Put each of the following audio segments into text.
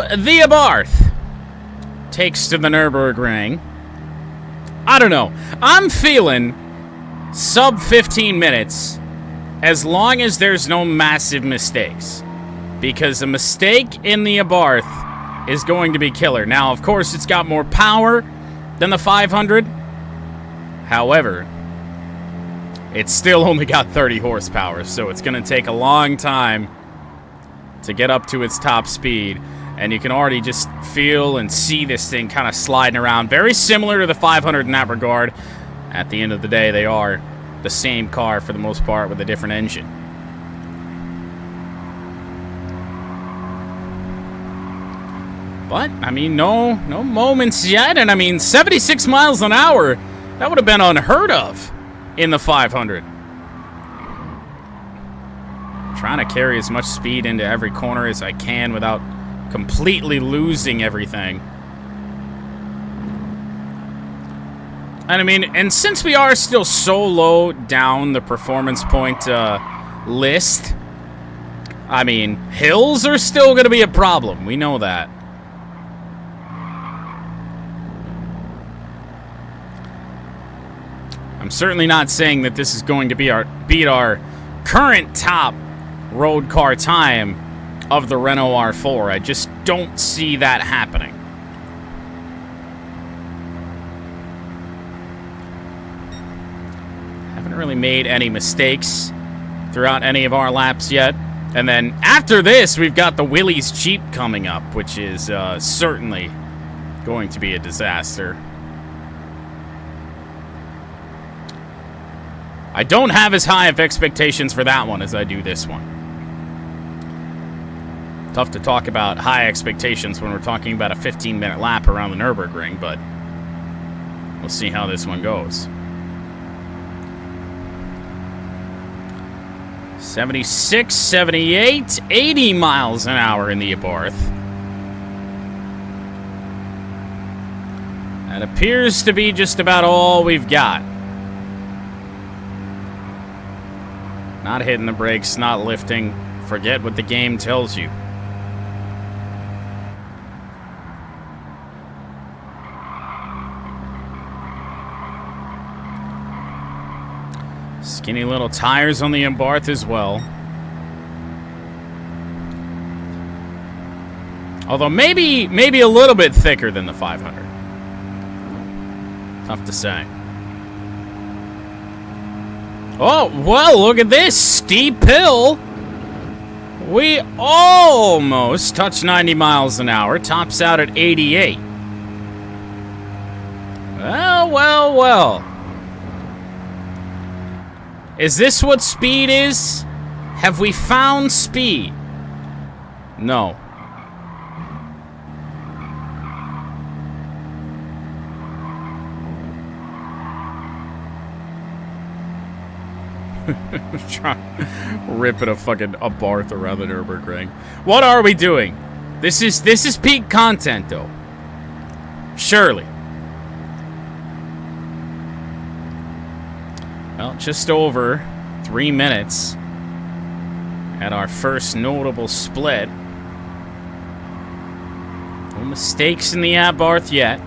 the Abarth takes to the Nürburgring. I don't know. I'm feeling sub 15 minutes as long as there's no massive mistakes. Because a mistake in the Abarth is going to be killer. Now, of course, it's got more power than the 500. However, it's still only got 30 horsepower, so it's going to take a long time to get up to its top speed. And you can already just feel and see this thing kind of sliding around. Very similar to the 500 in that regard. At the end of the day, they are the same car for the most part with a different engine. But, I mean, no moments yet. And, I mean, 76 miles an hour, that would have been unheard of in the 500. Trying to carry as much speed into every corner as I can without completely losing everything. And, I mean, and since we are still so low down the performance point list, I mean, hills are still going to be a problem. We know that. I'm certainly not saying that this is going to be beat our current top road car time of the Renault R4. I just don't see that happening. Haven't really made any mistakes throughout any of our laps yet. And then after this, we've got the Willys Jeep coming up, which is certainly going to be a disaster. I don't have as high of expectations for that one as I do this one. Tough to talk about high expectations when we're talking about a 15-minute lap around the Nürburgring, but we'll see how this one goes. 76, 78, 80 miles an hour in the Abarth. That appears to be just about all we've got. Not hitting the brakes, not lifting. Forget what the game tells you. Skinny little tires on the Abarth as well. Although maybe a little bit thicker than the 500. Tough to say. Oh, well, look at this steep hill. We almost touched 90 miles an hour. Tops out at 88. Well, well, well. Is this what speed is? Have we found speed? No. Ripping a fucking Abarth around the Nürburgring. What are we doing? This is peak content, though. Surely. Well, just over 3 minutes at our first notable split. No mistakes in the Abarth yet.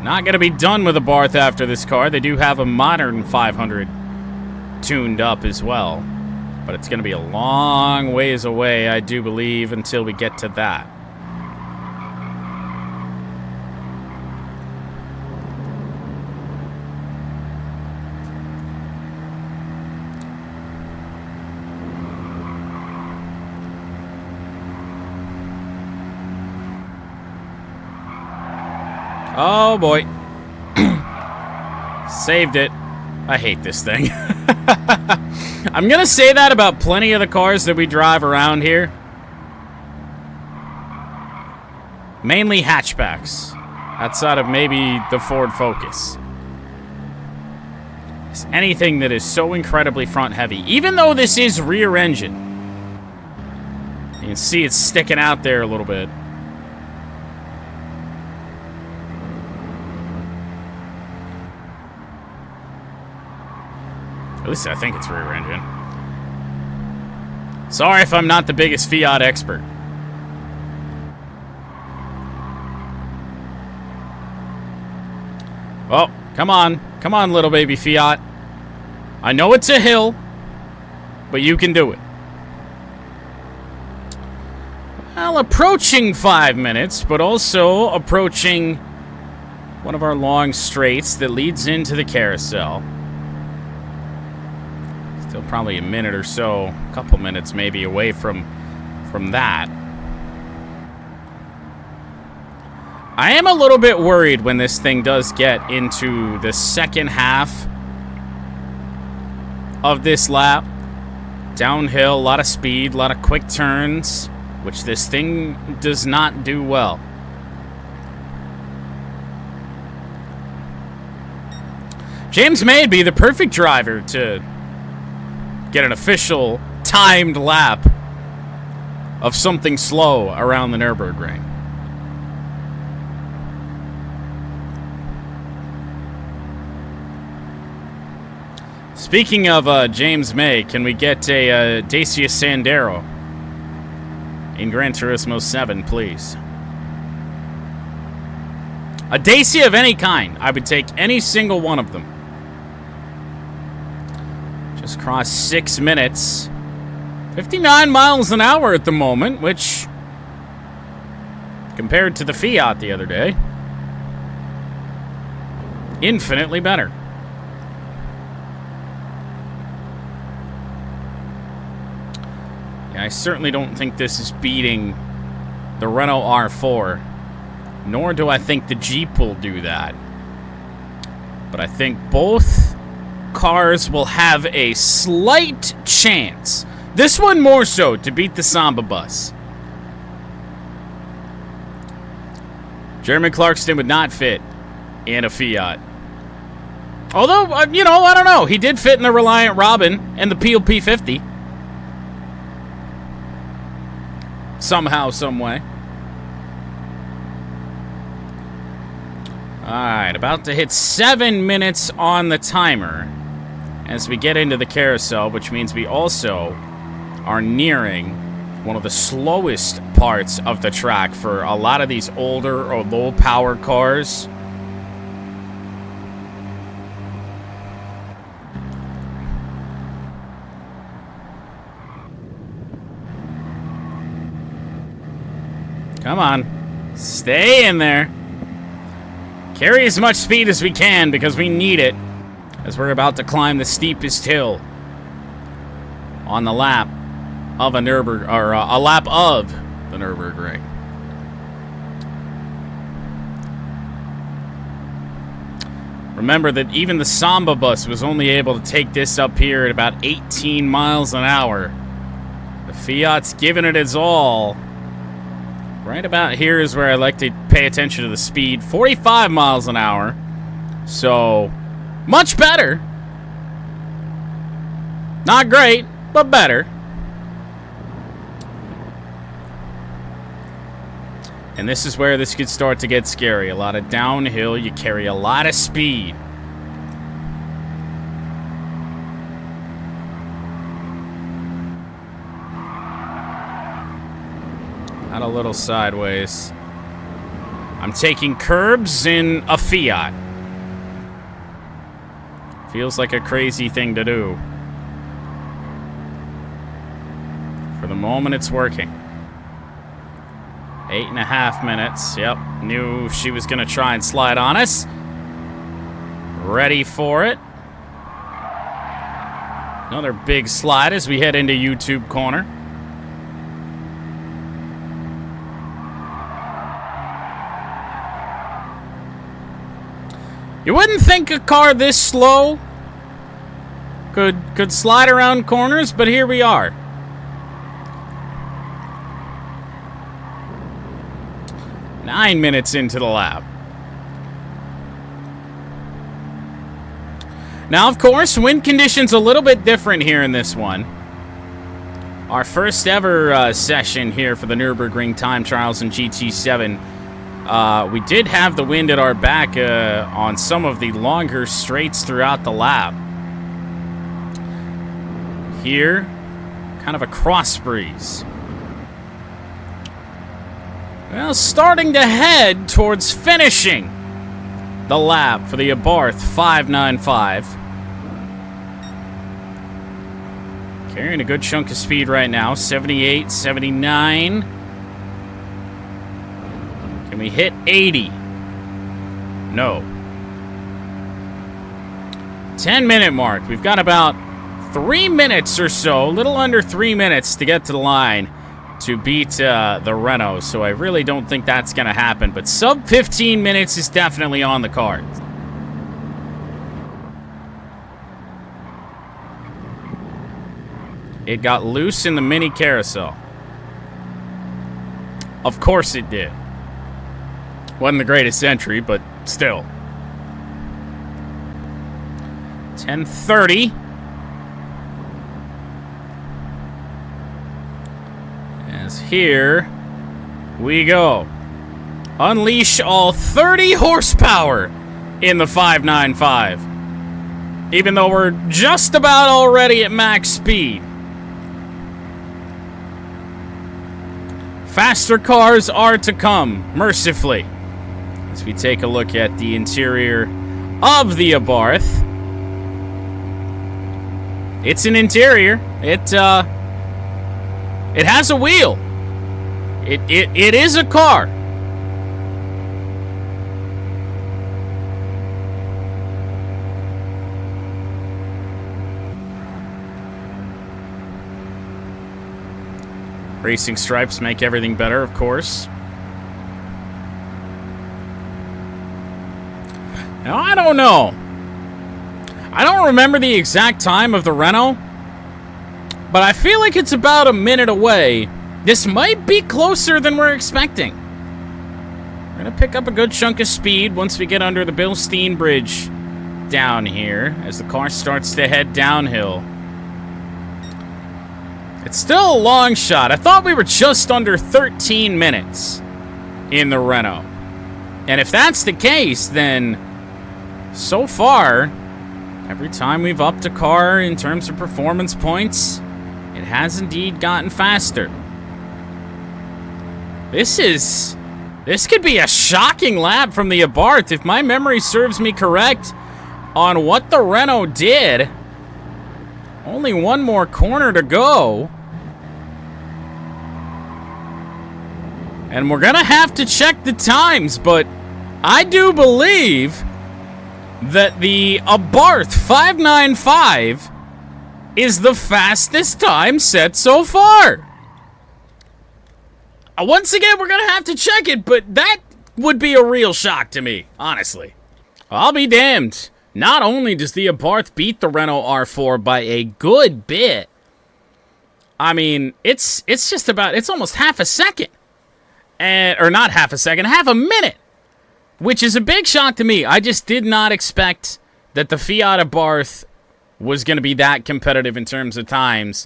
Not going to be done with Abarth after this car. They do have a modern 500 tuned up as well. But it's going to be a long ways away, I do believe, until we get to that. Oh, boy. Saved it. I hate this thing. I'm going to say that about plenty of the cars that we drive around here. Mainly hatchbacks. Outside of maybe the Ford Focus. It's anything that is so incredibly front heavy. Even though this is rear engine. You can see it's sticking out there a little bit. At least I think it's rear engine. Sorry if I'm not the biggest Fiat expert. Oh, come on. Come on, little baby Fiat. I know it's a hill, but you can do it. Well, approaching 5 minutes, but also approaching one of our long straights that leads into the carousel. Still probably a minute or so, a couple minutes maybe away from that. I am a little bit worried when this thing does get into the second half of this lap. Downhill, a lot of speed, a lot of quick turns, which this thing does not do well. James May would be the perfect driver to get an official timed lap of something slow around the Nürburgring. Speaking of James May, can we get a Dacia Sandero in Gran Turismo 7, please? A Dacia of any kind. I would take any single one of them. Just crossed 6 minutes. 59 miles an hour at the moment, which, compared to the Fiat the other day, infinitely better. I certainly don't think this is beating the Renault R4, nor do I think the Jeep will do that. But I think both cars will have a slight chance, this one more so, to beat the Samba bus. Jeremy Clarkston would not fit in a Fiat. Although, you know, I don't know. He did fit in the Reliant Robin and the Peel P50. Somehow, some way. Alright, about to hit 7 minutes on the timer as we get into the carousel, which means we also are nearing one of the slowest parts of the track for a lot of these older or low-power cars. Come on. Stay in there. Carry as much speed as we can because we need it as we're about to climb the steepest hill on the lap of a lap of the Nürburgring. Remember that even the Samba bus was only able to take this up here at about 18 miles an hour. The Fiat's giving it its all. Right about here is where I like to pay attention to the speed. 45 miles an hour. So, much better. Not great, but better. And this is where this could start to get scary. A lot of downhill. You carry a lot of speed. Not a little sideways. I'm taking curbs in a Fiat. Feels like a crazy thing to do. For the moment, it's working. 8.5 minutes. Yep. Knew she was going to try and slide on us. Ready for it. Another big slide as we head into YouTube corner. You wouldn't think a car this slow could slide around corners, but here we are. Nine minutes into the lap. Now, of course, wind conditions a little bit different here in this one. Our first ever session here for the Nürburgring time trials in GT7. We did have the wind at our back on some of the longer straights throughout the lap. Here, Kind of a cross breeze. Well, starting to head towards finishing the lap for the Abarth 595. Carrying a good chunk of speed right now. 78, 79. Can we hit 80? No. 10-minute mark. We've got about 3 minutes or so, a little under 3 minutes to get to the line to beat the Renault, so I really don't think that's going to happen, but sub 15 minutes is definitely on the cards. It got loose in the mini carousel. Of course it did. Wasn't the greatest entry, but still. 10:30. As here we go. Unleash all 30 horsepower in the 595. Even though we're just about already at max speed. Faster cars are to come, mercifully. As we take a look at the interior of the Abarth. It's an interior. It has a wheel. It is a car. Racing stripes make everything better, of course. Now, I don't know. I don't remember the exact time of the Renault, but I feel like it's about a minute away. This might be closer than we're expecting. We're going to pick up a good chunk of speed once we get under the Bilstein Bridge down here as the car starts to head downhill. It's still a long shot. I thought we were just under 13 minutes in the Renault. And if that's the case, then so far, every time we've upped a car in terms of performance points, it has indeed gotten faster. This could be a shocking lap from the Abarth. If my memory serves me correct on what the Renault did, only one more corner to go. And we're going to have to check the times, but I do believe that the Abarth 595 is the fastest time set so far. Once again, we're going to have to check it, but that would be a real shock to me, honestly. I'll be damned. Not only does the Abarth beat the Renault R4 by a good bit, I mean, it's almost half a second. Or not half a second, half a minute. Which is a big shock to me. I just did not expect that the Fiat Abarth was going to be that competitive in terms of times.